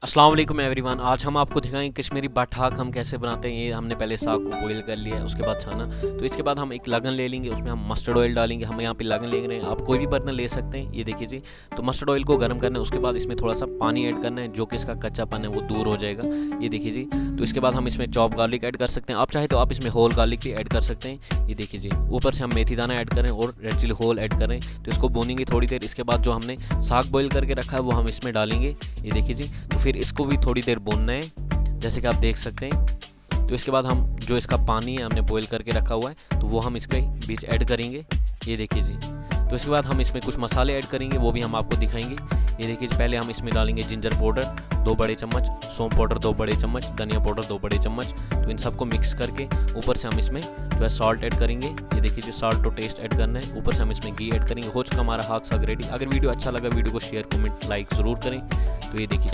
अस्सलाम वालेकुम एवरीवन। आज हम आपको दिखाएंगे कश्मीरी बाठाक हम कैसे बनाते हैं। ये हमने पहले साग को बॉईल कर लिया है, उसके बाद छाना। तो इसके बाद हम एक लगन ले लेंगे, उसमें हम मस्टर्ड ऑयल डालेंगे। हम यहाँ पे लगन ले रहे हैं, आप कोई भी बर्तन ले सकते हैं। ये देखिए जी, तो मस्टर्ड ऑयल को गर्म करना है, उसके बाद इसमें थोड़ा सा पानी ऐड करना है, जो कि इसका कच्चापन है वो दूर हो जाएगा। ये देखिए जी, तो इसके बाद हम इसमें चॉप गार्लिक ऐड कर सकते हैं। आप चाहे तो आप इसमें होल गार्लिक भी ऐड कर सकते हैं। ये देखिए जी, ऊपर से हम मेथी दाना ऐड करें और रेड चिली होल ऐड करें। तो इसको भूनेंगे थोड़ी देर। इसके बाद जो हमने साग बॉईल करके रखा है वो हम इसमें डालेंगे। ये देखिए जी, तो फिर इसको भी थोड़ी देर भूनना है, जैसे कि आप देख सकते हैं। तो इसके बाद हम जो इसका पानी है हमने बॉईल करके रखा हुआ है, तो वो हम इसके बीच ऐड करेंगे। ये देखिए जी, तो इसके बाद हम इसमें कुछ मसाले ऐड करेंगे, वो भी हम आपको दिखाएंगे। ये देखिए जी, पहले हम इसमें डालेंगे जिंजर पाउडर 2 बड़े चम्मच, सौंफ पाउडर 2 बड़े चम्मच, धनिया पाउडर 2 बड़े चम्मच। तो इन सबको मिक्स करके ऊपर से हम इसमें जो है सॉल्ट ऐड करेंगे। ये देखिए जी, सॉल्ट टू टेस्ट ऐड करना है। ऊपर से हम इसमें घी ऐड करेंगे। हो चुका हमारा हाथ साग रेडी। अगर वीडियो अच्छा लगा, वीडियो को शेयर, कमेंट, लाइक ज़रूर करें। तो ये देखिए